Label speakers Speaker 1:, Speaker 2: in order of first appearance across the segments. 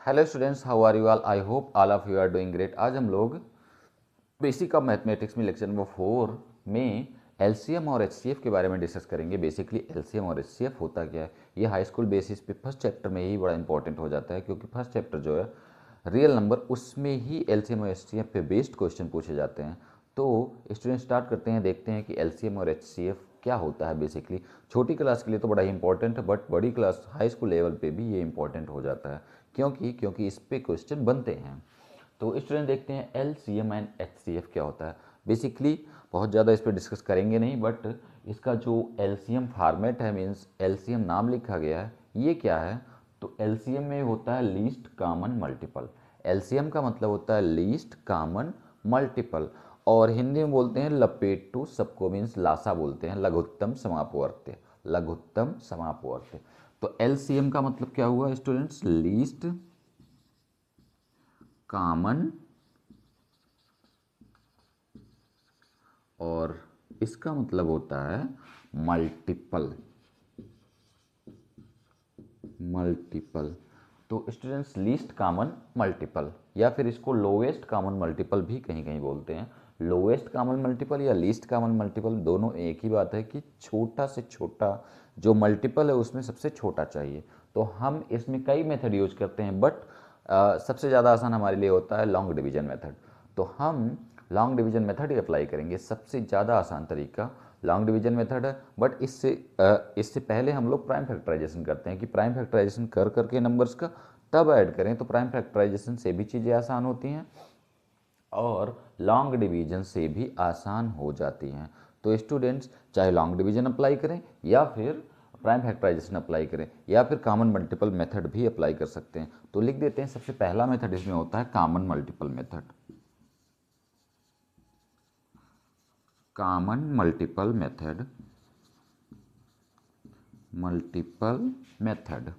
Speaker 1: Hello students, how are you all? I hope all of you are doing great. आज हम लोग basic of mathematics में lecture number 4 में LCM और HCF के बारे में डिस्कस करेंगे। बेसिकली एलसीएम और एचसीएफ होता क्या है, ये हाई स्कूल बेसिस पे फर्स्ट चैप्टर में ही बड़ा इंपॉर्टेंट हो जाता है, क्योंकि फर्स्ट चैप्टर जो है रियल नंबर, उसमें ही एलसीएम और एचसीएफ पे बेस्ड क्वेश्चन पूछे जाते हैं। तो स्टूडेंट स्टार्ट करते हैं, देखते हैं कि एलसीएम और एचसीएफ क्या होता है। बेसिकली छोटी क्लास के लिए तो बड़ा ही इंपॉर्टेंट है, बट बड़ी क्लास हाई स्कूल लेवल पे भी ये इंपॉर्टेंट हो जाता है, क्योंकि इस पे क्वेश्चन बनते हैं। तो स्टूडेंट देखते हैं L C M and H C F क्या होता है। बेसिकली बहुत ज़्यादा इस पर डिस्कस करेंगे नहीं, बट इसका जो एल सी एम फार्मेट है, मीन्स एल सी एम नाम लिखा गया है, ये क्या है? तो एल सी एम में होता है least common multiple. L C M का मतलब होता है लीस्ट कॉमन मल्टीपल, और हिंदी में बोलते हैं लपेटू सबको, मीन्स लासा बोलते हैं, लघुत्तम समापवर्त्य। लघुत्तम समापवर्त्य। तो एल सी एम का मतलब क्या हुआ स्टूडेंट्स? लीस्ट कॉमन, और इसका मतलब होता है मल्टीपल। मल्टीपल तो स्टूडेंट्स लीस्ट कॉमन मल्टीपल, या फिर इसको लोएस्ट कॉमन मल्टीपल भी कहीं कहीं बोलते हैं। लोएस्ट कॉमन मल्टीपल या लीस्ट कॉमन मल्टीपल दोनों एक ही बात है कि छोटा से छोटा जो मल्टीपल है उसमें सबसे छोटा चाहिए। तो हम इसमें कई मेथड यूज करते हैं, बट सबसे ज़्यादा आसान हमारे लिए होता है लॉन्ग डिवीजन मेथड। तो हम लॉन्ग डिवीजन मेथड ही अप्लाई करेंगे। सबसे ज़्यादा आसान तरीका लॉन्ग डिवीजन मेथड है, बट इससे पहले हम लोग प्राइम फैक्टराइजेशन करते हैं कि प्राइम फैक्टराइजेशन कर करके नंबर्स का तब ऐड करें। तो प्राइम फैक्टराइजेशन से भी चीज़ें आसान होती हैं और लॉन्ग डिवीजन से भी आसान हो जाती हैं। तो स्टूडेंट्स चाहे लॉन्ग डिवीजन अप्लाई करें, या फिर प्राइम फैक्टराइजेशन अप्लाई करें, या फिर कॉमन मल्टीपल मेथड भी अप्लाई कर सकते हैं। तो लिख देते हैं, सबसे पहला मेथड इसमें होता है common multiple method. Common multiple method, multiple method.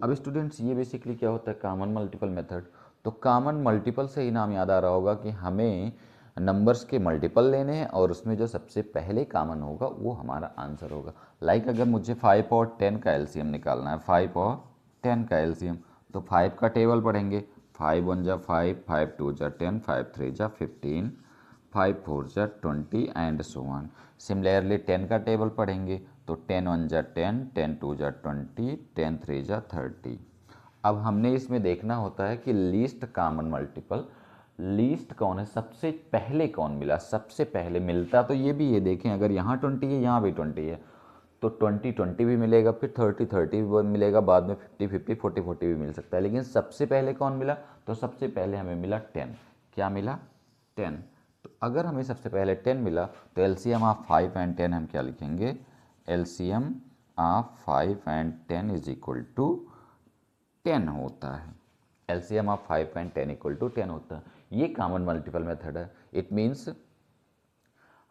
Speaker 1: अब स्टूडेंट्स ये बेसिकली क्या होता है कॉमन मल्टीपल मेथड? तो कॉमन मल्टीपल से ही नाम याद आ रहा होगा कि हमें नंबर्स के मल्टीपल लेने हैं, और उसमें जो सबसे पहले कॉमन होगा वो हमारा आंसर होगा। लाइक अगर मुझे 5 और 10 का एलसीएम निकालना है, 5 और 10 का एलसीएम, तो 5 का टेबल पढ़ेंगे। 5 1 जा 5, 5 2 जा 10, 5 3 जा 15, 5 4 जा 20 एंड सो ऑन। सिमिलरली 10 का टेबल पढ़ेंगे, तो 10 1 जा 10, 10 2 जा 20, 10 3 जा 30। अब हमने इसमें देखना होता है कि लीस्ट कॉमन मल्टीपल, लीस्ट कौन है, सबसे पहले कौन मिला। सबसे पहले मिलता तो ये भी, ये देखें अगर यहाँ 20 है यहाँ भी 20 है, तो 20 20 भी मिलेगा, फिर 30 30 भी मिलेगा, बाद में 50 50 40 40 भी मिल सकता है। लेकिन सबसे पहले कौन मिला? तो सबसे पहले हमें मिला 10। क्या मिला? 10। तो अगर हमें सबसे पहले 10 मिला, तो एलसीएम ऑफ 5 एंड 10 हम क्या लिखेंगे? LCM of 5 and 10 is equal to 10 होता है। LCM of 5 and 10 equal to 10 होता है। ये कॉमन मल्टीपल मेथड है। इट मीन्स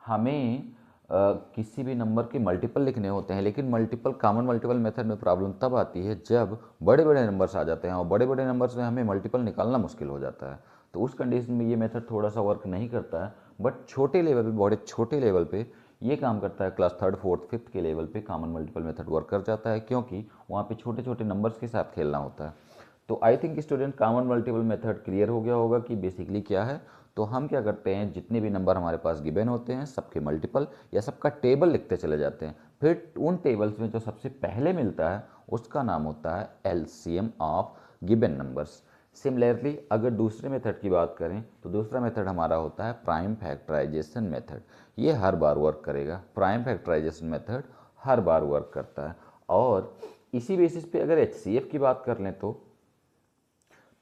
Speaker 1: हमें किसी भी नंबर के मल्टीपल लिखने होते हैं, लेकिन मल्टीपल कॉमन मल्टीपल मेथड में प्रॉब्लम तब आती है जब बड़े बड़े नंबर्स आ जाते हैं, और बड़े बड़े नंबर्स में हमें मल्टीपल निकालना मुश्किल हो जाता है। तो उस कंडीशन में ये मेथड थोड़ा सा वर्क नहीं करता है, बट छोटे लेवल पे, बड़े छोटे लेवल पे ये काम करता है। क्लास 3rd 4th 5th के लेवल पे कॉमन मल्टीपल मेथड वर्क कर जाता है, क्योंकि वहाँ पे छोटे छोटे नंबर्स के साथ खेलना होता है। तो I think student common multiple method clear हो गया होगा कि बेसिकली क्या है। तो हम क्या करते हैं, जितने भी नंबर हमारे पास गिवन होते हैं सबके मल्टीपल या सबका टेबल लिखते चले जाते हैं। फिर उन टेबल्स में जो सबसे पहले मिलता है उसका नाम होता है LCM of given numbers. Similarly अगर दूसरे मेथड की बात करें, तो दूसरा मेथड हमारा होता है प्राइम फैक्टराइजेशन मेथड। ये हर बार वर्क करेगा। प्राइम फैक्टराइजेशन मेथड हर बार वर्क करता है। और इसी बेसिस पे अगर एचसीएफ की बात कर लें, तो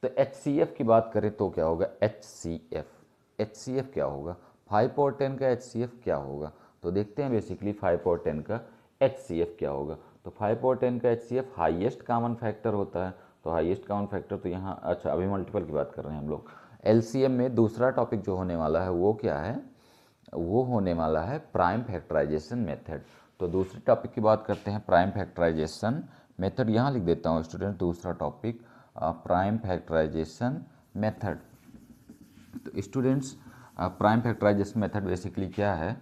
Speaker 1: एच की बात करें तो क्या होगा? एच क्या होगा? 5 और 10 का एच क्या होगा? तो देखते हैं बेसिकली 5 और 10 का एच क्या होगा। तो 5 और 10 का एच हाईएस्ट कॉमन फैक्टर होता है। तो हाईएस्ट कॉमन फैक्टर तो यहाँ, अच्छा अभी मल्टीपल की बात कर रहे हैं हम लोग। एलसीएम में दूसरा टॉपिक जो होने वाला है वो क्या है? वो होने वाला है प्राइम फैक्टराइजेशन मेथड। तो दूसरे टॉपिक की बात करते हैं, प्राइम फैक्टराइजेशन मेथड। यहाँ लिख देता हूँ स्टूडेंट दूसरा टॉपिक, प्राइम फैक्टराइजेशन मेथड। तो students prime factorisation method basically क्या है?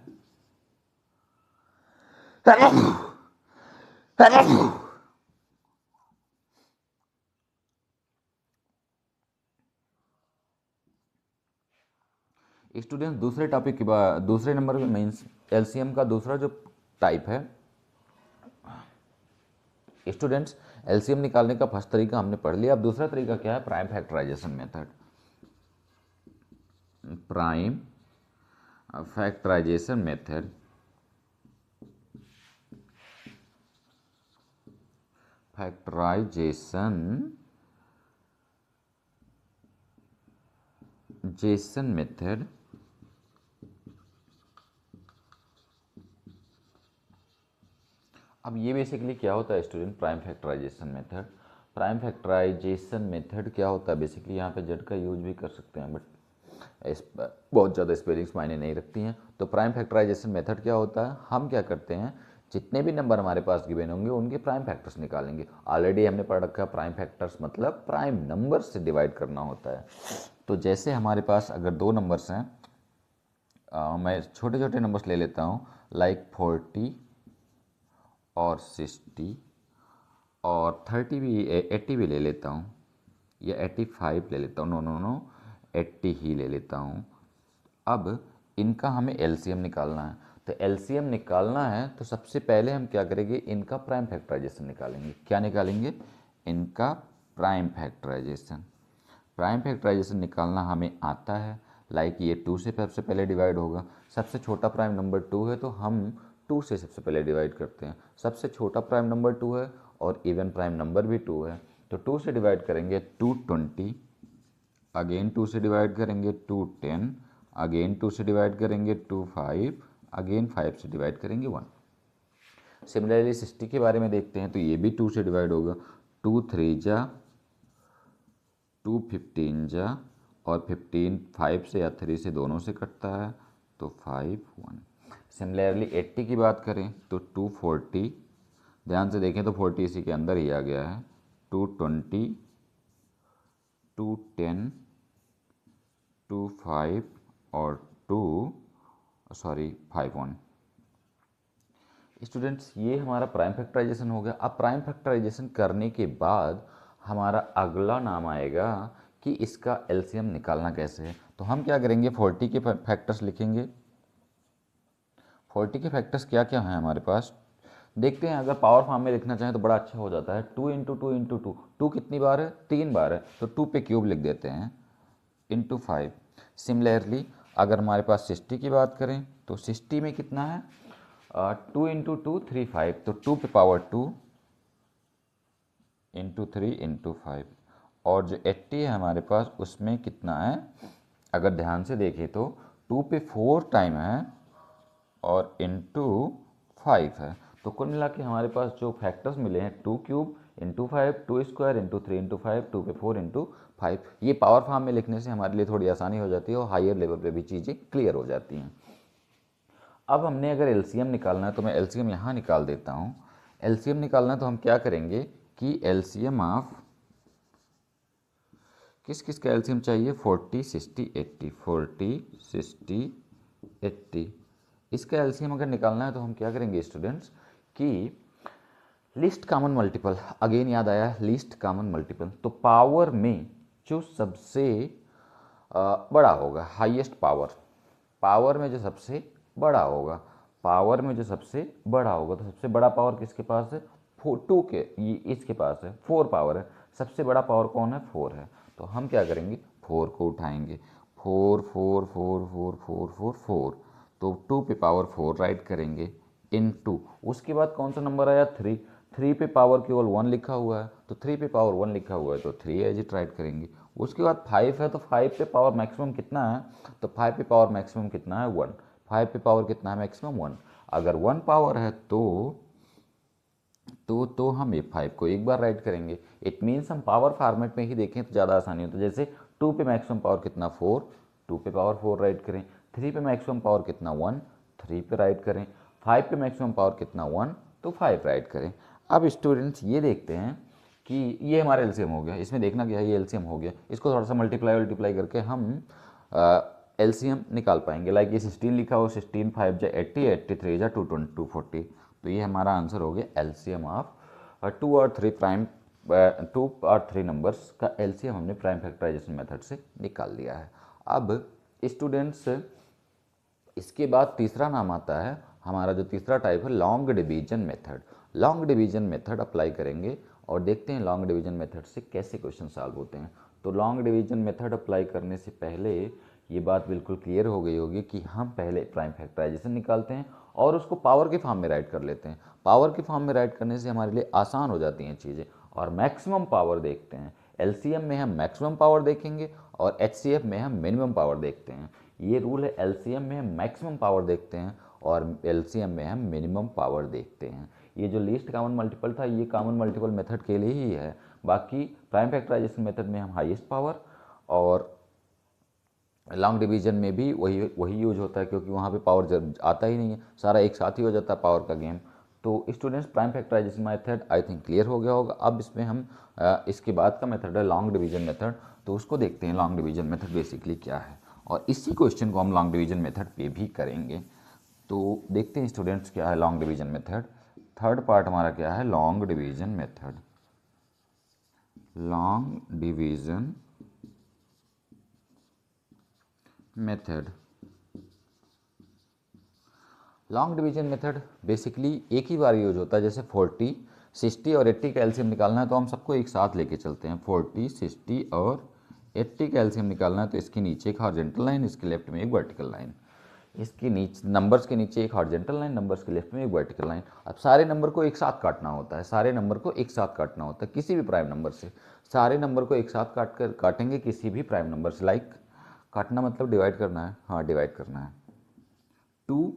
Speaker 1: स्टूडेंट दूसरे टॉपिक के बाद दूसरे नंबर में मीन्स एलसीएम का दूसरा जो टाइप है स्टूडेंट्स, एलसीएम निकालने का फर्स्ट तरीका हमने पढ़ लिया। अब दूसरा तरीका क्या है? Prime factorisation method. Prime factorisation method factorisation method अब ये बेसिकली क्या होता है student? Prime factorisation method. Prime factorisation method क्या होता है बेसिकली? यहाँ पे जेड का यूज भी कर सकते हैं, बट बहुत ज़्यादा स्पेलिंग्स मायने नहीं रखती हैं। तो प्राइम फैक्टराइजेशन मेथड क्या होता है? हम क्या करते हैं, जितने भी नंबर हमारे पास गिवन होंगे उनके प्राइम फैक्टर्स निकालेंगे। ऑलरेडी हमने पढ़ रखा है प्राइम फैक्टर्स मतलब प्राइम नंबर से डिवाइड करना होता है। तो जैसे हमारे पास अगर दो नंबर्स हैं, मैं छोटे छोटे नंबर्स ले लेता हूँ, लाइक 40 और 60 और 30 भी 80 भी ले लेता हूँ, या 85 ले लेता हूँ, नो 80 ही ले लेता हूँ। अब इनका हमें एलसीएम निकालना है। तो एलसीएम निकालना है तो सबसे पहले हम क्या करेंगे, इनका प्राइम फैक्टराइजेशन निकालेंगे। क्या निकालेंगे? इनका प्राइम फैक्टराइजेशन। प्राइम फैक्टराइजेशन निकालना हमें आता है। लाइक ये 2 से सबसे पहले डिवाइड होगा। सबसे छोटा प्राइम नंबर 2 है तो हम 2 से सबसे पहले डिवाइड करते हैं। सबसे छोटा प्राइम नंबर 2 है और इवन प्राइम नंबर भी 2 है, तो 2 से डिवाइड करेंगे 220, अगेन 2 से डिवाइड करेंगे 210, अगेन 2 से डिवाइड करेंगे 25, अगेन 5 से डिवाइड करेंगे 1। सिमिलरली 60 के बारे में देखते हैं तो ये भी 2 से डिवाइड होगा। 2 3 जा 2 15 जा, और 15 5 से या 3 से दोनों से कटता है तो 5 1। सिमिलरली 80 की बात करें तो 240, ध्यान से देखें तो 40 इसी के अंदर ही आ गया है। 220, 210, 25 और 51। स्टूडेंट्स ये हमारा प्राइम फैक्टराइजेशन हो गया। अब प्राइम फैक्टराइजेशन करने के बाद हमारा अगला नाम आएगा कि इसका एलसीएम निकालना कैसे है। तो हम क्या करेंगे, 40 के फैक्टर्स लिखेंगे। 40 के फैक्टर्स क्या क्या हैं हमारे पास देखते हैं। अगर पावर फॉर्म में लिखना चाहें तो बड़ा अच्छा हो जाता है। 2 इंटू 2 इंटू 2, 2 कितनी बार है? 3 बार है, तो 2 पे क्यूब लिख देते हैं, इंटू 5। सिमिलरली अगर हमारे पास 60 की बात करें तो 60 में कितना है? 2 इंटू 2 3 5, तो 2 पे पावर 2 इंटू 3 इंटू 5। और जो 80 है हमारे पास उसमें कितना है? अगर ध्यान से देखें तो 2 पे 4 टाइम है और इंटू 5 है। तो कुल मिला के हमारे पास जो फैक्टर्स मिले हैं 2 cube into 5, 2 square into 3 into 5, 2 पे 4 इंटू 5। ये पावर फॉर्म में लिखने से हमारे लिए थोड़ी आसानी हो जाती है और हायर लेवल पे भी चीज़ें क्लियर हो जाती हैं। अब हमने अगर एलसीएम निकालना है तो मैं एलसीएम यहाँ निकाल देता हूँ। एलसीएम निकालना है तो हम क्या करेंगे कि एलसीएम ऑफ किस किस का एलसीएम चाहिए? 40 60 80, 40 60 80। इसका एलसीएम अगर निकालना है तो हम क्या करेंगे स्टूडेंट्स कि लीस्ट कॉमन मल्टीपल, अगेन याद आया लीस्ट कॉमन मल्टीपल। तो पावर में जो सबसे बड़ा होगा, हाईएस्ट पावर, पावर में जो सबसे बड़ा होगा, पावर में जो सबसे बड़ा होगा, तो सबसे बड़ा पावर किसके पास है? 2 के, ये इसके पास है, 4 पावर है। सबसे बड़ा पावर कौन है? 4 है। तो हम क्या करेंगे, 4 को उठाएंगे, 4 4 4 4 4 4 4, तो 2 पे पावर 4 राइट करेंगे, इनटू उसके बाद कौन सा नंबर आया? 3। 3 पे पावर केवल 1 लिखा हुआ है, तो 3 पे पावर 1 लिखा हुआ है तो 3 एज इट राइट करेंगे। उसके बाद 5 है तो 5 पे पावर मैक्सिमम कितना है? तो 5 पे पावर मैक्सिमम कितना है? 1। 5 पे पावर कितना है मैक्सिमम? 1। अगर 1 पावर है तो हम ये 5 को एक बार राइट करेंगे। इट मीन्स हम पावर फॉर्मेट में ही देखें तो ज़्यादा आसानी होती है। जैसे 2 पे मैक्सिमम पावर कितना? 4, 2 पे पावर 4 राइट करें। 3 पे मैक्सिमम पावर कितना? 1, 3 पे राइट करें। 5 पे मैक्सिमम पावर कितना? 1, तो 5 राइट करें। अब स्टूडेंट्स ये देखते हैं कि ये हमारा एलसीएम हो गया। इसमें देखना क्या है, ये एलसीएम हो गया। इसको थोड़ा सा मल्टीप्लाई करके हम एलसीएम निकाल पाएंगे। लाइक ये 16 लिखा हो, 16 5 जा 80, 83 जा 240। तो ये हमारा आंसर हो गया एलसीएम ऑफ 2 और 3 नंबर्स का एलसीएम हमने प्राइम फैक्टराइजेशन मेथड से निकाल लिया है। अब स्टूडेंट्स इसके बाद तीसरा नाम आता है हमारा, जो तीसरा टाइप है long division method. Long division method apply करेंगे और देखते हैं लॉन्ग डिवीजन मेथड से कैसे क्वेश्चन सॉल्व होते हैं। तो लॉन्ग डिवीजन मेथड अप्लाई करने से पहले ये बात बिल्कुल क्लियर हो गई होगी कि हम पहले प्राइम फैक्टराइजेशन निकालते हैं और उसको पावर के फॉर्म में राइट कर लेते हैं। पावर के फॉर्म में राइट करने से हमारे लिए आसान हो जाती हैं चीज़ें, और मैक्सिमम पावर देखते हैं। एलसीएम में हम मैक्सिमम पावर देखेंगे और एचसीएफ में हम मिनिमम पावर देखते हैं। ये रूल है, एलसीएम में हम मैक्सिमम पावर देखते हैं और एलसीएम में हम मिनिमम पावर देखते हैं। ये जो लीस्ट कॉमन मल्टीपल था ये कॉमन मल्टीपल मेथड के लिए ही है, बाकी प्राइम फैक्टराइजेशन मेथड में हम हाईएस्ट पावर, और लॉन्ग डिवीजन में भी वही यूज होता है क्योंकि वहाँ पे पावर आता ही नहीं है, सारा एक साथ ही हो जाता है पावर का गेम। तो students prime factorisation method I think clear हो गया होगा। अब इसमें हम इसके बाद का मेथड है लॉन्ग डिवीजन मेथड, तो उसको देखते हैं लॉन्ग डिवीजन मेथड बेसिकली क्या है, और इसी क्वेश्चन को हम लॉन्ग डिवीजन मेथड पे भी करेंगे। तो देखते हैं स्टूडेंट्स क्या है long division method. Third part हमारा क्या है, long division method. Long division method, long division method basically एक ही बार यूज होता है। जैसे 40, 60 और 80 का एलसीएम निकालना है तो हम सबको एक साथ लेके चलते हैं। 40, 60 और 80 का एलसीएम निकालना है तो इसके नीचे एक हॉरिजॉन्टल लाइन, इसके लेफ्ट में एक वर्टिकल लाइन, इसके नीचे नंबर्स के नीचे एक हॉरिजॉन्टल लाइन, नंबर्स के लेफ्ट में एक वर्टिकल लाइन। अब सारे नंबर को एक साथ काटना होता है, सारे नंबर को एक साथ काटना होता है किसी भी प्राइम नंबर से। सारे नंबर को एक साथ काटेंगे किसी भी प्राइम नंबर से। लाइक काटना मतलब डिवाइड करना है, हाँ डिवाइड करना है। 2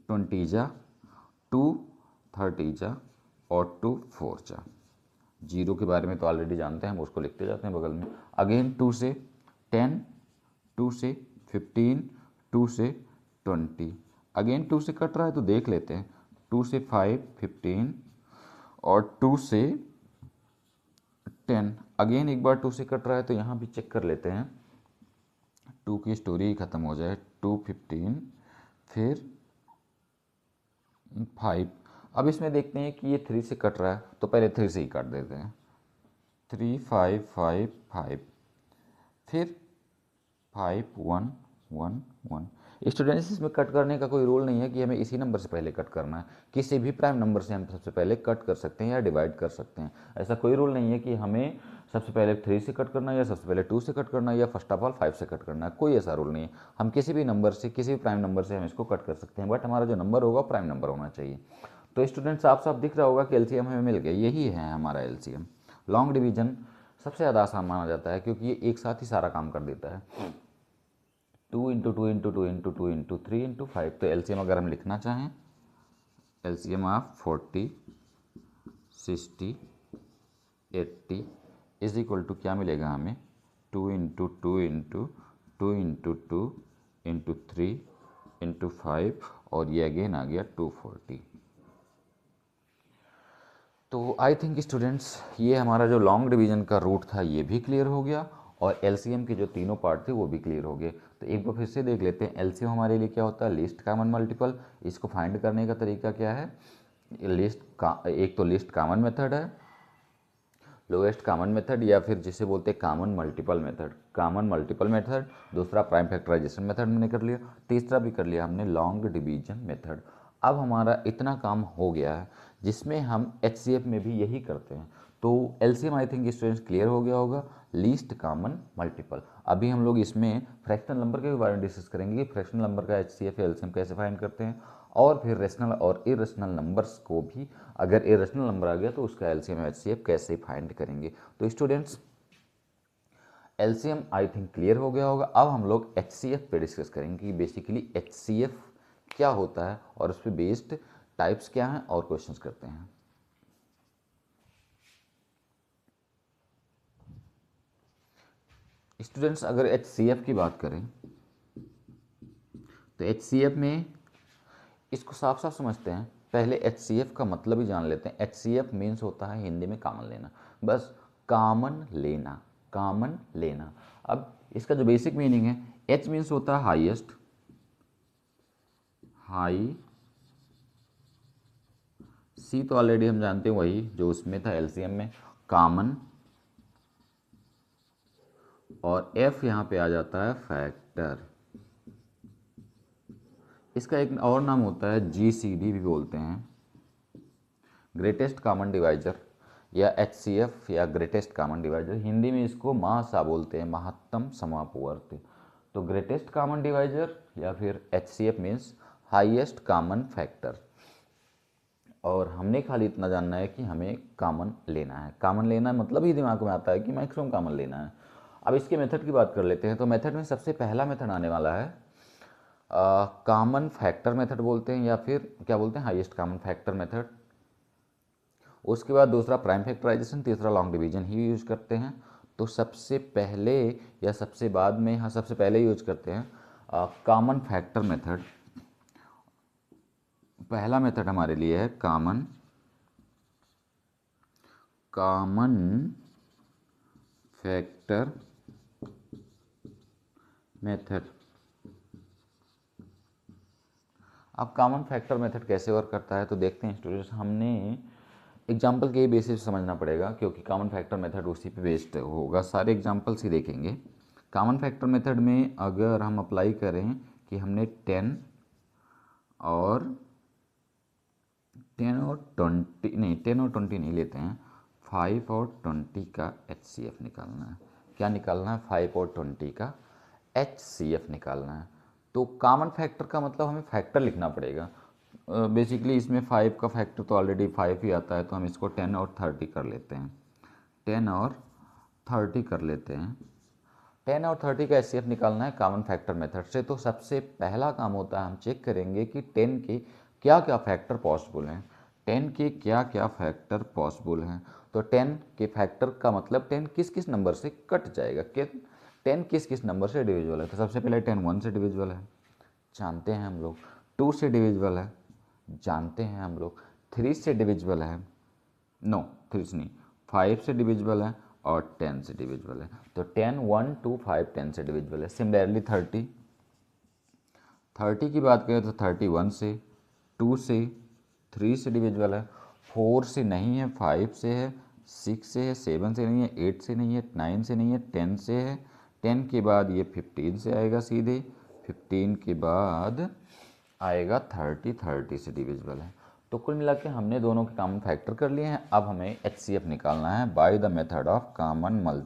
Speaker 1: 20 जा, 2 30 जा और 2 4 जा। जीरो के बारे में तो ऑलरेडी जानते हैं, हम उसको लिखते जाते हैं बगल में। अगेन 2 से 10, 2 से 15, 2 से 20। अगेन 2 से कट रहा है तो देख लेते हैं, 2 से 5 15 और 2 से 10। अगेन एक बार 2 से कट रहा है तो यहाँ भी चेक कर लेते हैं, 2 की स्टोरी ख़त्म हो जाए। 2 15 फिर 5। अब इसमें देखते हैं कि ये 3 से कट रहा है तो पहले 3 से ही काट देते हैं। 3 5 5 5 फिर 5 1 1 1। स्टूडेंट्स इसमें कट करने का कोई रूल नहीं है कि हमें इसी नंबर से पहले कट करना है, किसी भी प्राइम नंबर से हम सबसे पहले कट कर सकते हैं या डिवाइड कर सकते हैं। ऐसा कोई रूल नहीं है कि हमें सबसे पहले 3 से कट करना है या सबसे पहले 2 से कट करना है या फर्स्ट ऑफ ऑल 5 से कट करना है, कोई ऐसा रूल नहीं है। हम किसी भी नंबर से, किसी भी प्राइम नंबर से हम इसको कट कर सकते हैं, बट हमारा जो नंबर होगा प्राइम नंबर होना चाहिए। तो स्टूडेंट्स साफ साफ दिख रहा होगा कि एलसीएम हमें मिल गया, यही है हमारा एलसीएम। लॉन्ग डिवीजन सबसे ज़्यादा आसान माना जाता है क्योंकि ये एक साथ ही सारा काम कर देता है। 2 into 2 into 2 into 2 into 3 into 5। तो एलसीएम अगर हम लिखना चाहें, LCM of 40 60 80 is equal to क्या मिलेगा हमें, 2 into 2 into 2 into 2 into 3 into 5 और ये अगेन आ गया 240। तो आई थिंक स्टूडेंट्स ये हमारा जो लॉन्ग डिवीजन का रूट था ये भी क्लियर हो गया और एलसीएम के जो तीनों पार्ट थे वो भी क्लियर हो गए। तो एक बार फिर से देख लेते हैं एलसीएम हमारे लिए क्या होता है, लीस्ट कॉमन मल्टीपल। इसको फाइंड करने का तरीका क्या है, एक तो लीस्ट कॉमन मेथड है, लोएस्ट कॉमन मेथड, या फिर जिसे बोलते हैं common multiple method. Common multiple method, दूसरा प्राइम फैक्टराइजेशन मेथड मैंने कर लिया, तीसरा भी कर लिया हमने लॉन्ग डिवीजन मेथड। अब हमारा इतना काम हो गया है जिसमें हम एचसीएफ में भी यही करते हैं। तो एलसीएम आई थिंक स्टूडेंट्स क्लियर हो गया होगा, लीस्ट कॉमन मल्टीपल। अभी हम लोग इसमें फ्रैक्शनल नंबर के बारे में डिस्कस करेंगे कि फ्रैक्शनल नंबर का एचसीएफ एलसीएम कैसे फाइंड करते हैं, और फिर रेशनल और इरेशनल नंबर्स को भी, अगर इरेशनल नंबर आ गया तो उसका एलसीएम एचसीएफ कैसे फाइंड करेंगे। तो स्टूडेंट्स एलसीएम आई थिंक क्लियर हो गया होगा। अब हम लोग एचसीएफ पे डिस्कस करेंगे कि बेसिकली एचसीएफ क्या होता है और उस पर बेस्ड टाइप्स क्या हैं और क्वेश्चंस करते हैं। स्टूडेंट्स अगर एचसीएफ की बात करें तो एचसीएफ में इसको साफ साफ समझते हैं। पहले एचसीएफ का मतलब ही जान लेते हैं। एचसीएफ मीन्स होता है हिंदी में कॉमन लेना, बस कॉमन लेना, कॉमन लेना। अब इसका जो बेसिक मीनिंग है, एच मीन्स होता है हाईएस्ट, हाई, सी तो ऑलरेडी हम जानते हैं वही जो उसमें था एलसीएम में, कॉमन, और एफ यहाँ पे आ जाता है फैक्टर। इसका एक और नाम होता है GCD भी बोलते हैं, ग्रेटेस्ट कॉमन डिवाइजर, या HCF या ग्रेटेस्ट कॉमन डिवाइजर। हिंदी में इसको महासा बोलते हैं, महत्तम समापवर्ती। तो ग्रेटेस्ट कॉमन डिवाइजर या फिर HCF means highest common factor. और हमने खाली इतना जानना है कि हमें कॉमन लेना है। कॉमन लेना मतलब ही दिमाग में आता है कि मैक्सिमम कॉमन लेना है। अब इसके मेथड की बात कर लेते हैं। तो मेथड में सबसे पहला मेथड आने वाला है कॉमन फैक्टर मेथड बोलते हैं, या फिर क्या बोलते हैं, हाईएस्ट कॉमन फैक्टर मेथड। उसके बाद दूसरा प्राइम फैक्टराइजेशन, तीसरा लॉन्ग डिवीजन ही यूज करते हैं। तो सबसे पहले या सबसे बाद में, हाँ सबसे पहले यूज करते हैं कॉमन फैक्टर मेथड। पहला मेथड हमारे लिए है कॉमन फैक्टर मेथड। अब कॉमन फैक्टर मेथड कैसे वर्क करता है तो देखते हैं स्टूडेंट्स। हमने एग्जाम्पल के बेसिस समझना पड़ेगा, क्योंकि कॉमन फैक्टर मेथड उसी पे बेस्ड होगा। सारे एग्जाम्पल्स ही देखेंगे। कॉमन फैक्टर मेथड में अगर हम अप्लाई करें कि हमने 10 और 20 नहीं, 10 और 20 नहीं लेते हैं, 5 और 20 का HCF निकालना है। क्या निकालना है? 5 और 20 का HCF निकालना है। तो कॉमन फैक्टर का मतलब हमें फैक्टर लिखना पड़ेगा। बेसिकली इसमें 5 का फैक्टर तो ऑलरेडी 5 ही आता है, तो हम इसको 10 और 30 कर लेते हैं। 10 और 30 कर लेते हैं। 10 और 30 का HCF निकालना है कॉमन फैक्टर मेथड से। तो सबसे पहला काम होता है, हम चेक करेंगे कि 10 के क्या क्या फैक्टर पॉसिबल हैं। 10 के क्या क्या फैक्टर पॉसिबल हैं। तो 10 के फैक्टर का मतलब 10 किस किस नंबर से कट जाएगा, कि 10 किस किस नंबर से डिविजिबल है। तो सबसे पहले 10 1 से डिविजिबल है, जानते हैं हम लोग। 2 से डिविजिबल है, जानते हैं हम लोग। 3 से डिविजिबल है, नो 3 से नहीं, 5 से डिविजिबल है, और 10 से डिविजिबल है। तो 10 1 2 5 10 से डिविजिबल है। सिमिलरली 30 की बात करें तो 31 से, 2 से, 3 से डिविजिबल है, 4 से नहीं है, 5 से है, 6 से है, 7 से नहीं है, 8 से नहीं है, 9 से नहीं है, 10 से है। 10 के बाद ये 15 से आएगा सीधे, 15 के बाद आएगा 30 से डिविजिबल है। तो कुल मिला के हमने दोनों के कॉमन फैक्टर कर लिए हैं। अब हमें HCF निकालना है by the method of common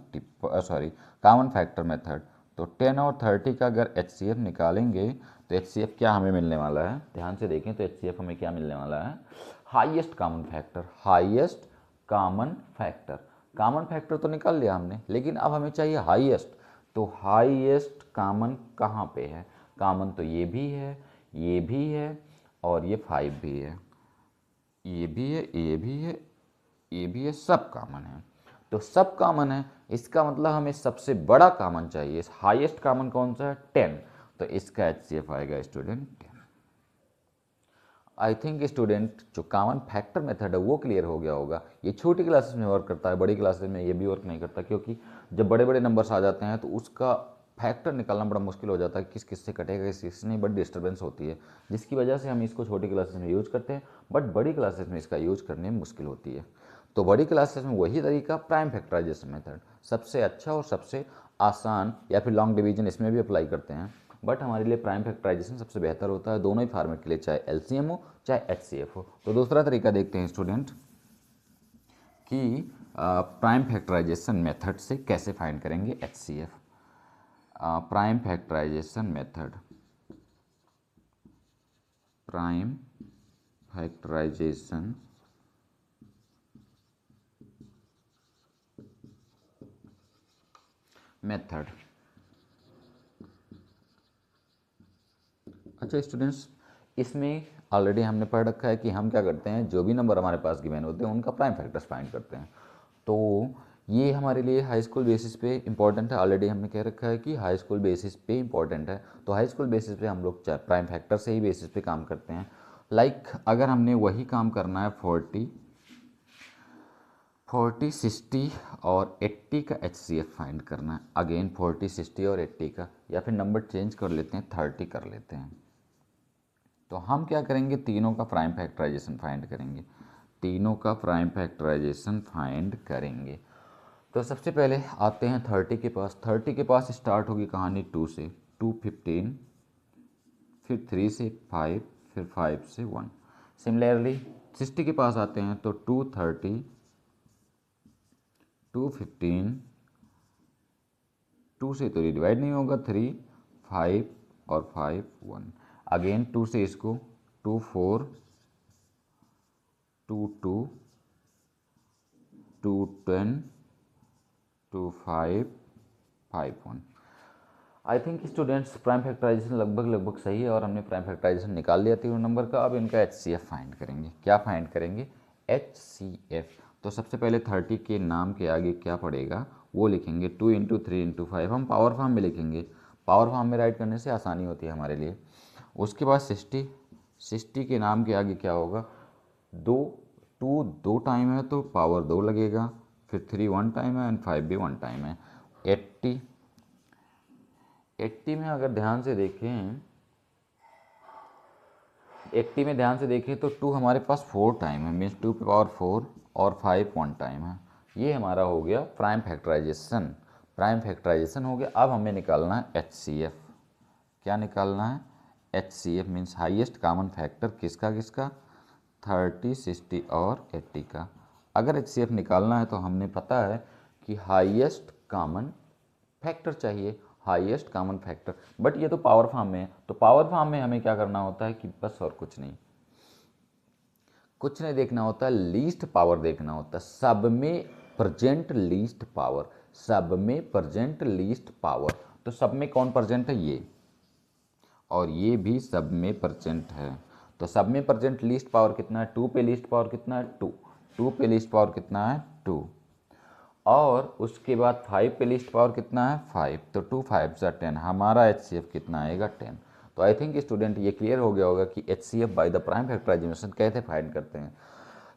Speaker 1: factor method. तो 10 और 30 का अगर HCF निकालेंगे तो HCF क्या हमें मिलने वाला है, ध्यान से देखें। तो HCF हमें क्या मिलने वाला है, highest common factor. Highest common factor, common factor तो निकाल लिया हमने, लेकिन अब हमें चाहिए हाईएस्ट। तो हाईएस्ट कॉमन कहाँ पे है? कॉमन तो ये भी है, ये भी है, और ये 5 भी है, ये भी है, ये भी है, ये भी है, सब कॉमन है। तो सब कॉमन है, इसका मतलब हमें सबसे बड़ा कॉमन चाहिए। हाईएस्ट कॉमन कौन सा है? 10। तो इसका HCF आएगा स्टूडेंट 10। आई थिंक स्टूडेंट जो कॉमन फैक्टर मेथड है वो क्लियर हो गया होगा। ये छोटी क्लासेस में वर्क करता है, बड़ी क्लासेस में ये भी वर्क नहीं करता, क्योंकि जब बड़े बड़े नंबर्स आ जाते हैं तो उसका फैक्टर निकालना बड़ा मुश्किल हो जाता है। किस किस से कटेगा, किस किस से नहीं, बड़ी डिस्टर्बेंस होती है, जिसकी वजह से हम इसको छोटी क्लासेस में यूज करते हैं, बट बड़ी क्लासेस में इसका यूज करने में मुश्किल होती है। तो बड़ी क्लासेस में वही तरीका प्राइम फैक्टराइजेशन मेथड सबसे अच्छा और सबसे आसान, या फिर लॉन्ग डिवीजन इसमें भी अप्लाई करते हैं, बट हमारे लिए प्राइम फैक्टराइजेशन सबसे बेहतर होता है दोनों ही फार्मेट के लिए, चाहे LCM हो चाहे HCF हो। तो दूसरा तरीका देखते हैं स्टूडेंट कि प्राइम फैक्टराइजेशन मेथड से कैसे फाइंड करेंगे HCF। Prime factorisation method, prime factorisation method. अच्छा स्टूडेंट्स, इसमें ऑलरेडी हमने पढ़ रखा है कि हम क्या करते हैं, जो भी नंबर हमारे पास गिवन होते हैं उनका प्राइम फैक्टर्स फाइंड करते हैं। तो ये हमारे लिए हाई स्कूल बेसिस पे इंपॉर्टेंट है। ऑलरेडी हमने कह रखा है कि हाई स्कूल बेसिस पे इंपॉर्टेंट है। तो हाई स्कूल बेसिस पे हम लोग प्राइम फैक्टर से ही बेसिस पे काम करते हैं। लाइक अगर हमने वही काम करना है 40 60 और 80 का HCF फाइंड करना है, अगेन 40 60 और 80 का, या फिर नंबर चेंज कर लेते हैं, 30 कर लेते हैं। तो हम क्या करेंगे, तीनों का प्राइम फैक्टराइजेशन फाइंड करेंगे, तीनों का प्राइम फैक्टराइजेशन फाइंड करेंगे। तो सबसे पहले आते हैं 30 के पास। 30 के पास स्टार्ट होगी कहानी 2 से, 2 15 फिर 3 से 5, फिर 5 से 1। सिमिलरली 60 के पास आते हैं तो 230, 215, 2 से तो डिवाइड नहीं होगा, 3, 5 और 5, 1। अगेन 2 से इसको 2, 4, 2, 2, 2, 10, 2, 5, 5, 1। I think students prime factorisation लगभग सही है और हमने प्राइम फैक्टराइजेशन निकाल लिया तीनों नंबर का। अब इनका HCF फाइंड करेंगे। क्या फाइंड करेंगे? HCF। तो सबसे पहले 30 के नाम के आगे क्या पड़ेगा वो लिखेंगे 2 × 3 × 5। हम पावर फॉर्म में लिखेंगे, पावर फॉर्म में राइट करने से आसानी होती है हमारे लिए। उसके बाद 60 के नाम के आगे क्या होगा? 2 टाइम है तो पावर 2 लगेगा, फिर 3 1 टाइम है एंड 5 भी 1 टाइम है। 80 में अगर ध्यान से देखें, 80 में ध्यान से देखें तो 2 हमारे पास 4 टाइम है, मीन्स 2 की पावर 4 और 5 1 टाइम है। ये हमारा हो गया प्राइम फैक्टराइजेशन। प्राइम फैक्टराइजेशन हो गया। अब हमें निकालना है HCF। क्या निकालना है? HCF means highest common factor किसका 30, 60 और 80 का। अगर HCF निकालना है तो हमने पता है कि हाईएस्ट कॉमन फैक्टर चाहिए, हाईएस्ट कॉमन फैक्टर। बट ये तो पावर फॉर्म में है, तो पावर फॉर्म में हमें क्या करना होता है कि बस और कुछ नहीं देखना होता, लीस्ट पावर देखना होता। सब में प्रेजेंट लीस्ट पावर, सब में प्रेजेंट लीस्ट पावर। तो सब में कौन प्रेजेंट है? ये, और ये भी सब में प्रेजेंट है। तो सब में प्रेजेंट लीस्ट पावर कितना है? 2 पे लीस्ट पावर कितना है? 2। 2 पे लीस्ट पावर कितना है? 2। और उसके बाद 5 पे लीस्ट पावर कितना है? 5। तो 2 5 सा 10, हमारा HCF कितना आएगा? 10। तो आई थिंक स्टूडेंट ये क्लियर हो गया होगा कि HCF by the prime factorisation कैसे फाइंड करते हैं।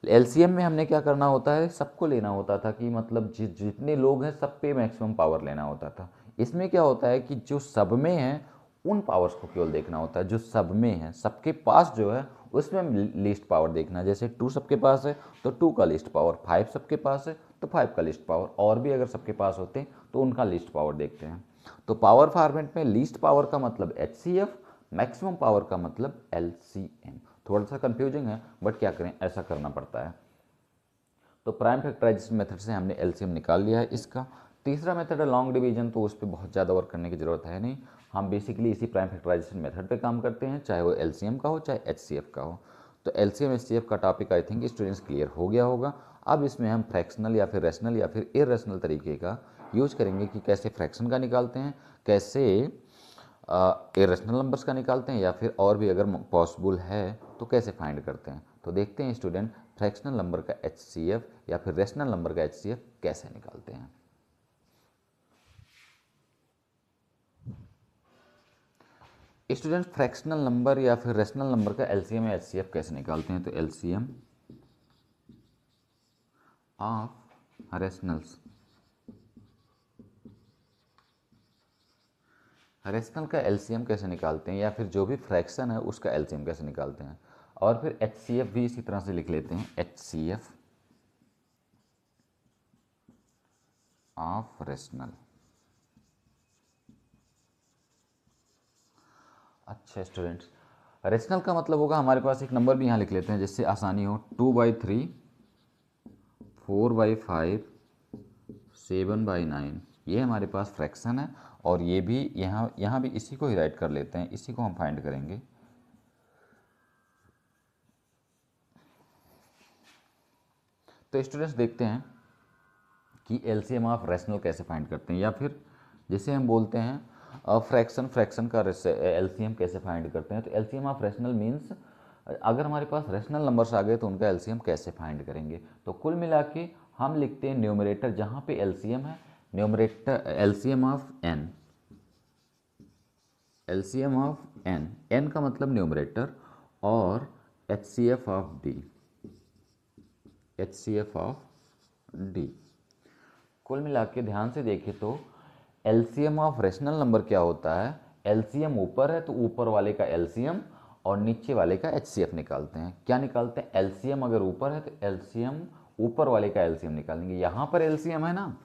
Speaker 1: LCM में हमने क्या करना होता है? सबको लेना होता था कि मतलब जितने लोग हैं सब पे मैक्सिमम पावर लेना होता था। इसमें क्या होता है कि जो सब में है उन पावर्स को केवल देखना होता है जो सब में है, सबके पास जो है उसमें लीस्ट पावर देखना। जैसे 2 सबके पास है तो 2 का लीस्ट पावर, 5 सबके पास है तो 5 का लीस्ट पावर, और भी अगर सबके पास होते हैं तो उनका लीस्ट पावर देखते हैं। तो पावर फॉर्मेट में लीस्ट पावर का मतलब HCF, मैक्सिमम पावर का मतलब LCM। थोड़ा सा कंफ्यूजिंग है बट क्या करें, ऐसा करना पड़ता है। तो प्राइम फैक्टराइजेशन मेथड से हमने LCM निकाल लिया है। इसका तीसरा मेथड है लॉन्ग डिवीजन, तो उस पर बहुत ज़्यादा वर्क करने की ज़रूरत है नहीं। हम बेसिकली इसी प्राइम फैक्टराइजेशन मेथड पे काम करते हैं, चाहे वो LCM का हो चाहे HCF का हो। तो LCM HCF का topic I think students clear हो गया होगा। अब इसमें हम फ्रैक्शनल या फिर रेशनल या फिर इरेशनल तरीके का यूज करेंगे कि कैसे फ्रैक्शन का निकालते हैं, कैसे इरेशनल नंबर्स का निकालते हैं, या फिर और भी अगर पॉसिबल है तो कैसे फाइंड करते हैं। तो देखते हैं स्टूडेंट फ्रैक्शनल नंबर का HCF या फिर रेशनल नंबर का HCF कैसे निकालते हैं। स्टूडेंट फ्रैक्शनल नंबर या फिर रेशनल नंबर का LCM या HCF कैसे निकालते हैं? तो LCM ऑफ रेशनल्स, रेशनल का LCM कैसे निकालते हैं, या फिर जो भी फ्रैक्शन है उसका LCM कैसे निकालते हैं। और फिर HCF भी इसी तरह से लिख लेते हैं, HCF ऑफ रेशनल। अच्छा स्टूडेंट्स, रेशनल का मतलब होगा, हमारे पास एक नंबर भी यहाँ लिख लेते हैं जिससे आसानी हो, 2/3, 4/5, 7/9। ये हमारे पास फ्रैक्शन है, और ये भी यहाँ भी इसी को ही राइट कर लेते हैं, इसी को हम फाइंड करेंगे। तो स्टूडेंट्स देखते हैं कि LCM ऑफ रेशनल कैसे फाइंड करते हैं, या फिर जिसे हम बोलते हैं फ्रैक्शन का LCM कैसे फाइंड करते हैं। तो LCM ऑफ रेशनल मीन्स अगर हमारे पास रेशनल नंबर्स आ गए तो उनका LCM कैसे फाइंड करेंगे। तो कुल मिला के हम लिखते हैं न्यूमरेटर जहाँ पे LCM है, numerator LCM of n, LCM of n का मतलब न्यूमरेटर, और HCF of d, HCF of d। कुल मिला के ध्यान से देखें तो LCM ऑफ रेशनल नंबर क्या होता है? LCM ऊपर है तो ऊपर वाले का LCM और नीचे वाले का HCF निकालते हैं। क्या निकालते हैं? LCM अगर ऊपर है तो LCM ऊपर वाले का LCM निकालेंगे। यहाँ पर LCM है ना,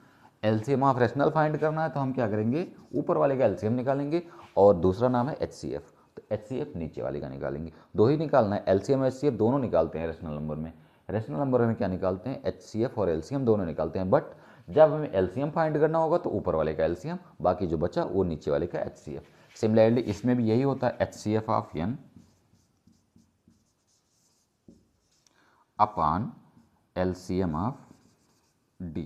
Speaker 1: LCM ऑफ रेशनल फाइंड करना है तो हम क्या करेंगे? ऊपर वाले का LCM निकालेंगे, और दूसरा नाम है HCF। तो HCF नीचे वाले का निकालेंगे। दो ही निकालना है, LCM और HCF दोनों निकालते हैं रेशनल नंबर में। रेशनल नंबर में क्या निकालते हैं, HCF और LCM दोनों निकालते हैं, बट जब हमें LCM फाइंड करना होगा तो ऊपर वाले का LCM, बाकी जो बचा वो नीचे वाले का HCF। सिमिलरली इसमें भी यही होता है, HCF of N upon LCM of D।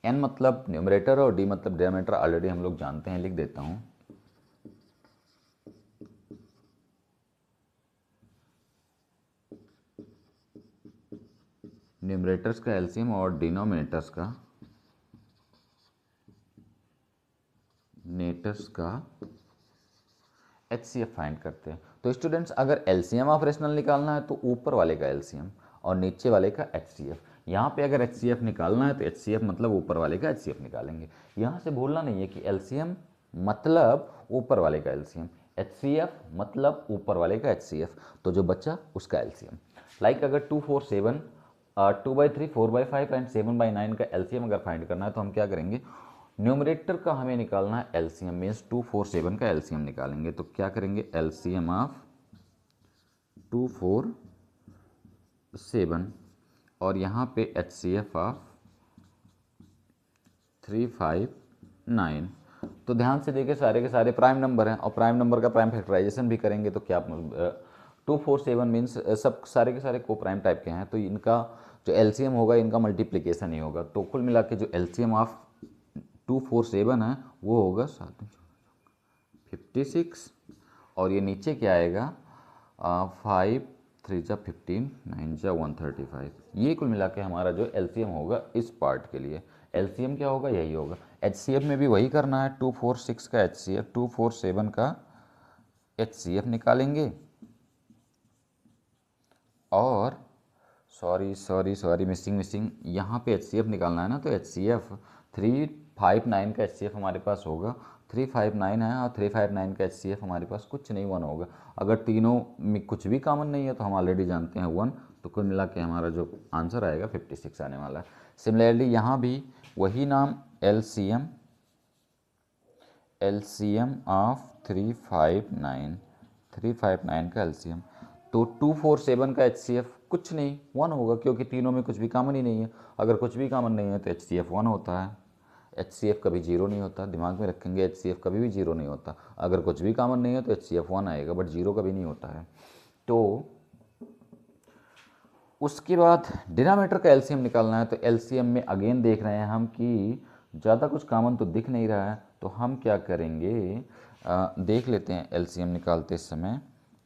Speaker 1: N मतलब न्यूमरेटर और D मतलब डिनोमिनेटर, ऑलरेडी हम लोग जानते हैं, लिख देता हूँ। न्यूमरेटर्स का LCM और डिनोमिनेटर्स का HCF फाइंड करते हैं। तो स्टूडेंट्स अगर LCM ऑफ रेशनल निकालना है तो ऊपर वाले का LCM और नीचे वाले का HCF। यहाँ पे अगर HCF निकालना है तो HCF मतलब ऊपर वाले का HCF निकालेंगे। यहाँ से भूलना नहीं है कि LCM मतलब ऊपर वाले का LCM, HCF मतलब ऊपर वाले का HCF, तो जो बचा उसका LCM। लाइक अगर 2, 4, 7, 2/3, 4/5 एंड 7/9 का LCM अगर फाइंड करना है तो हम क्या करेंगे, न्यूमरेटर का हमें निकालना है LCM, मीन्स 2, 4, 7 का LCM निकालेंगे। तो क्या करेंगे, LCM ऑफ 2, 4, 7 और यहाँ पे HCF ऑफ 3, 5, 9। तो ध्यान से देखिए सारे के सारे प्राइम नंबर हैं और प्राइम नंबर का प्राइम फैक्टराइजेशन भी करेंगे तो क्या 2, 4, 7 मीन्स सब सारे के सारे को प्राइम टाइप के हैं, तो इनका जो LCM होगा इनका मल्टीप्लिकेशन ही होगा। तो कुल मिला के जो LCM ऑफ 2, 4, 7 है वो होगा 56 और ये नीचे क्या आएगा 5, 3 जा 15, 9 जा 135। ये कुल मिला के हमारा जो LCM होगा इस पार्ट के लिए। LCM क्या होगा, यही होगा। HCF में भी वही करना है, 2, 4, 6 का HCF, 2, 4, 7 का HCF निकालेंगे और सॉरी मिसिंग यहाँ पे HCF निकालना है ना, तो HCF 359 का HCF हमारे पास होगा, 359 है और 359 का HCF हमारे पास कुछ नहीं 1 होगा। अगर तीनों में कुछ भी कॉमन नहीं है तो हम ऑलरेडी जानते हैं 1, तो कुल मिला के हमारा जो आंसर आएगा 56 आने वाला है। सिमिलरली यहाँ भी वही नाम LCM ऑफ 359 का LCM, तो 2, 4, 7 का HCF कुछ नहीं 1 होगा क्योंकि तीनों में कुछ भी कॉमन ही नहीं है। अगर कुछ भी कॉमन नहीं है तो HCF 1 होता है। HCF कभी 0 नहीं होता, दिमाग में रखेंगे, HCF कभी भी 0 नहीं होता। अगर कुछ भी कॉमन नहीं है तो HCF 1 आएगा, बट 0 कभी नहीं होता है। तो उसके बाद डिनोमिनेटर का LCM निकालना है, तो LCM में अगेन देख रहे हैं हम कि ज़्यादा कुछ कॉमन तो दिख नहीं रहा है, तो हम क्या करेंगे, देख लेते हैं LCM निकालते समय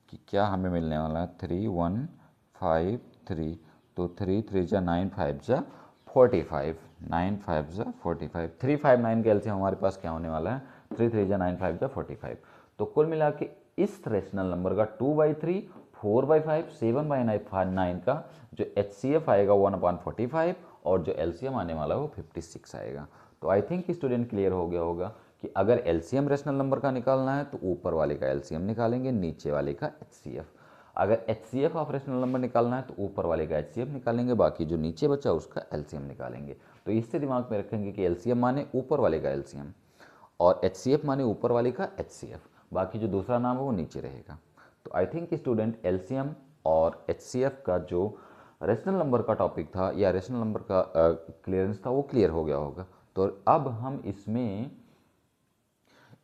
Speaker 1: कि क्या हमें मिलने वाला है। 3, 1, 5, 3, तो 3, 3 जा 9, 5 जा 45, 9, 5 जा 45, 359 का LCM हमारे पास क्या होने वाला है, 3, 3 जा 9, 5 जा 45। तो कुल मिला के इस रेशनल नंबर का 2/3, 4/5, 7/9 का जो HCF आएगा 1/45 और जो LCM आने वाला है वो 56 आएगा। तो आई थिंक स्टूडेंट क्लियर हो गया होगा कि अगर LCM रेशनल नंबर का निकालना है तो ऊपर वाले का LCM निकालेंगे, नीचे वाले का HCF। अगर HCF ऑफ रेशनल नंबर निकालना है तो ऊपर वाले का HCF निकालेंगे, बाकी जो नीचे बचा उसका LCM निकालेंगे। तो इससे दिमाग में रखेंगे कि LCM माने ऊपर वाले का LCM और HCF माने ऊपर वाले का HCF, बाकी जो दूसरा नाम है वो नीचे रहेगा। तो आई थिंक स्टूडेंट LCM और HCF का जो रेशनल नंबर का टॉपिक था या रेशनल नंबर का क्लियरेंस था वो क्लियर हो गया होगा। तो अब हम इसमें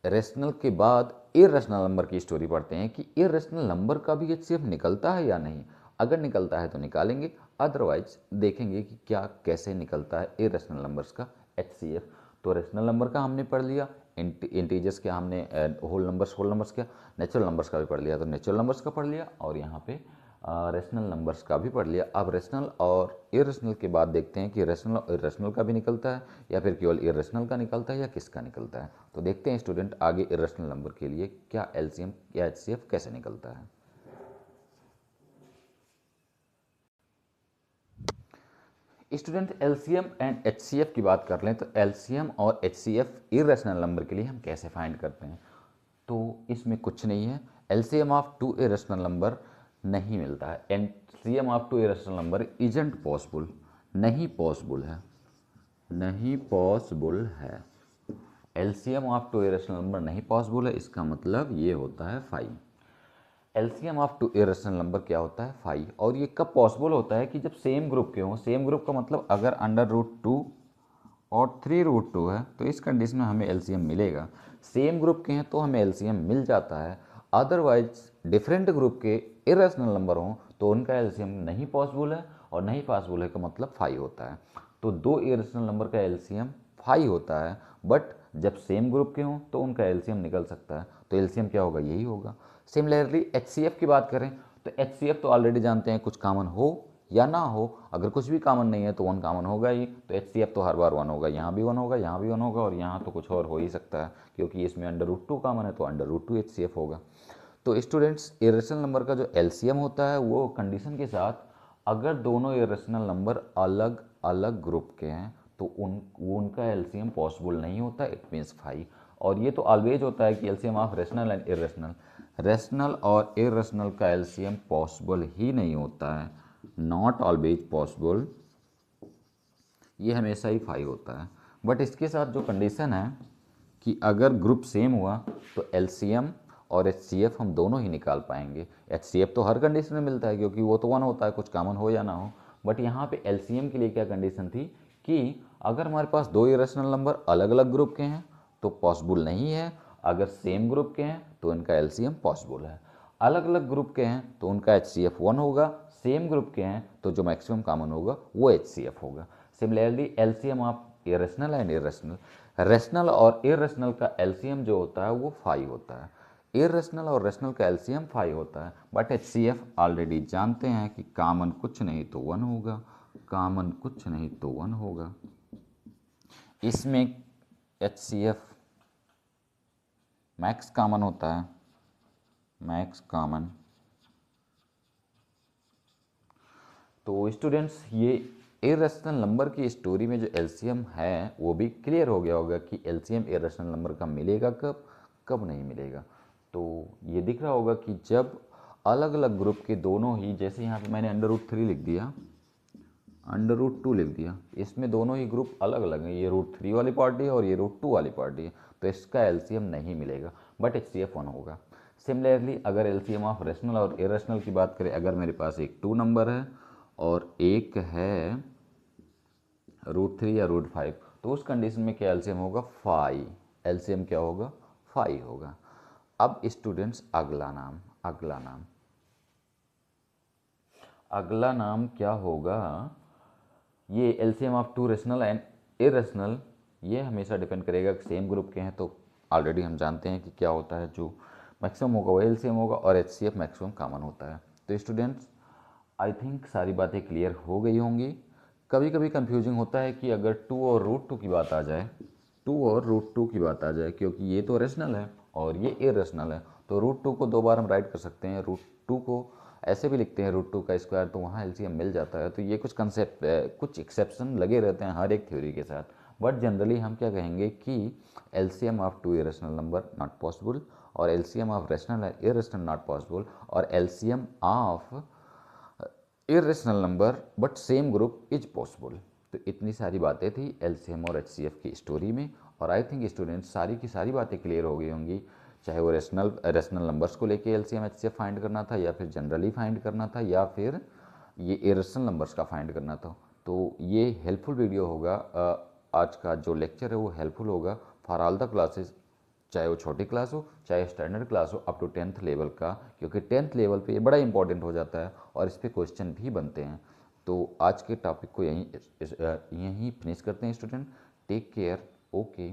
Speaker 1: रेशनल के बाद इरेशनल नंबर की स्टोरी पढ़ते हैं कि इरेशनल नंबर का भी HCF निकलता है या नहीं। अगर निकलता है तो निकालेंगे, अदरवाइज देखेंगे कि क्या कैसे निकलता है इरेशनल नंबर्स का HCF। तो रेशनल नंबर का हमने पढ़ लिया, इंटीजर्स क्या हमने होल नंबर्स क्या, नेचुरल नंबर्स का भी पढ़ लिया, तो नेचुरल नंबर्स का पढ़ लिया और यहाँ पे रेशनल नंबर्स का भी पढ़ लिया। अब रेशनल और इरेशनल के बाद देखते हैं कि रेशनल और इरेशनल का भी निकलता है या फिर केवल इरेशनल का निकलता है या किसका निकलता है। तो देखते हैं स्टूडेंट आगे इरेशनल नंबर के लिए क्या LCM या HCF कैसे निकलता है। स्टूडेंट LCM एंड HCF की बात कर लें तो LCM और HCF इरेशनल नंबर के लिए हम कैसे फाइंड करते हैं। तो इसमें कुछ नहीं है, LCM ऑफ 2 इरेशनल नंबर नहीं मिलता है, LCM of 2 irrational number isn't possible, नहीं पॉसिबल है। LCM of two irrational number नहीं पॉसिबल है, इसका मतलब ये होता है 5। LCM of two irrational number क्या होता है? 5। और ये कब पॉसिबल होता है? कि जब सेम ग्रुप के हों। सेम ग्रुप का मतलब अगर अंडर रूट 2 और 3√2 है तो इस कंडीशन में हमें एलसीएम मिलेगा। सेम ग्रुप के हैं तो हमें एलसीएम मिल जाता है। अदरवाइज डिफरेंट ग्रुप के इरेशनल नंबर हों तो उनका एलसीएम नहीं पॉसिबल है, और नहीं पॉसिबल है का मतलब 5 होता है। तो दो इरेशनल नंबर का एलसीएम 5 होता है, बट जब सेम ग्रुप के हों तो उनका एलसीएम निकल सकता है। तो एलसीएम क्या होगा? यही होगा। सिमिलरली एचसीएफ की बात करें तो एचसीएफ तो ऑलरेडी जानते हैं, कुछ कॉमन हो या ना हो। अगर कुछ भी कॉमन नहीं है तो 1 कॉमन होगा ही। तो एचसीएफ तो हर बार 1 होगा, यहाँ भी 1 होगा, यहाँ भी 1 होगा, और यहाँ तो कुछ और हो ही सकता है क्योंकि इसमें अंडर रूट 2 कॉमन है तो अंडर रूट 2 एचसीएफ होगा। तो स्टूडेंट्स, इरेशनल नंबर का जो एलसीएम होता है वो कंडीशन के साथ, अगर दोनों इरेशनल नंबर अलग अलग ग्रुप के हैं तो उनका एलसीएम पॉसिबल नहीं होता, इट मीन्स 5। और ये तो ऑलवेज होता है कि LCM of rational and irrational, rational और इरेशनल का एलसीएम पॉसिबल ही नहीं होता है, नॉट ऑलवेज पॉसिबल, ये हमेशा ही 5 होता है। बट इसके साथ जो कंडीशन है कि अगर ग्रुप सेम हुआ तो एलसीएम और एचसीएफ हम दोनों ही निकाल पाएंगे। एचसीएफ तो हर कंडीशन में मिलता है क्योंकि वो तो 1 होता है, कुछ कॉमन हो या ना हो। बट यहाँ पे एलसीएम के लिए क्या कंडीशन थी कि अगर हमारे पास दो इरेशनल नंबर अलग अलग ग्रुप के हैं तो पॉसिबल नहीं है, अगर सेम ग्रुप के हैं तो इनका एलसीएम पॉसिबल है। अलग अलग ग्रुप के हैं तो उनका एचसीएफ 1 होगा, सेम ग्रुप के हैं तो जो मैक्सिमम कॉमन होगा वो एचसीएफ होगा। Similarly LCM of irrational and irrational, rational और इरेशनल का एलसीएम जो होता है वो 5 होता है। इरेशनल और रेशनल का एलसीएम 5 होता है, बट एचसीएफ ऑलरेडी जानते हैं कि कॉमन कुछ नहीं तो 1 होगा, कॉमन कुछ नहीं तो 1 होगा। इसमें एचसीएफ मैक्स कॉमन होता है, मैक्स कॉमन। तो स्टूडेंट्स, ये इरेशनल नंबर की स्टोरी में जो एलसीएम है वो भी क्लियर हो गया होगा कि एलसीएम इरेशनल नंबर का मिलेगा कब, कब नहीं मिलेगा। तो ये दिख रहा होगा कि जब अलग अलग ग्रुप के दोनों ही, जैसे यहाँ पे मैंने अंडर रूट 3 लिख दिया, अंडर रूट 2 लिख दिया, इसमें दोनों ही ग्रुप अलग अलग हैं, ये रूट 3 वाली पार्टी है और ये रूट 2 वाली पार्टी है, तो इसका एलसीएम नहीं मिलेगा, बट एचसीएफ 1 होगा। सिमिलरली अगर एलसीएम ऑफ रेशनल और इरेशनल की बात करें, अगर मेरे पास एक 2 नंबर है और एक है रूट 3 या रूट 5, तो उस कंडीशन में क्या एलसीएम होगा? 5। एलसीएम क्या होगा? 5 होगा। अब स्टूडेंट्स, अगला नाम, अगला नाम क्या होगा? ये LCM of two rational and irrational, ये हमेशा डिपेंड करेगा कि सेम ग्रुप के हैं तो ऑलरेडी हम जानते हैं कि क्या होता है, जो मैक्सिमम होगा वो एलसीएम होगा और एचसीएफ मैक्सिमम कॉमन होता है। तो स्टूडेंट्स, आई थिंक सारी बातें क्लियर हो गई होंगी। कभी कभी कंफ्यूजिंग होता है कि अगर 2 और रूट 2 की बात आ जाए, 2 और रूट 2 की बात आ जाए, क्योंकि ये तो रेशनल है और ये इरेशनल है, तो रूट 2 को 2 बार हम राइट कर सकते हैं, रूट 2 को ऐसे भी लिखते हैं रूट 2 का स्क्वायर, तो वहाँ एलसीएम मिल जाता है। तो ये कुछ कंसेप्ट, कुछ एक्सेप्शन लगे रहते हैं हर एक थ्योरी के साथ, बट जनरली हम क्या कहेंगे कि LCM of two irrational number not possible, और LCM of rational and irrational not possible, और LCM of irrational number but same group is possible. तो इतनी सारी बातें थी एलसीएम और एचसीएफ की स्टोरी में, और आई थिंक स्टूडेंट्स सारी की सारी बातें क्लियर हो गई होंगी, चाहे वो रेशनल नंबर्स को लेके एलसीएम एचसीएफ फाइंड करना था, या फिर जनरली फाइंड करना था, या फिर ये इरेशनल नंबर्स का फाइंड करना था। तो ये हेल्पफुल वीडियो होगा, आज का जो लेक्चर है वो हेल्पफुल होगा फॉर ऑल द क्लासेस, चाहे वो छोटी क्लास हो चाहे स्टैंडर्ड क्लास हो, अप टू 10th लेवल का, क्योंकि 10th लेवल पे ये बड़ा इंपॉर्टेंट हो जाता है और इस पर क्वेश्चन भी बनते हैं। तो आज के टॉपिक को यहीं फिनिश करते हैं स्टूडेंट। Take care, okay.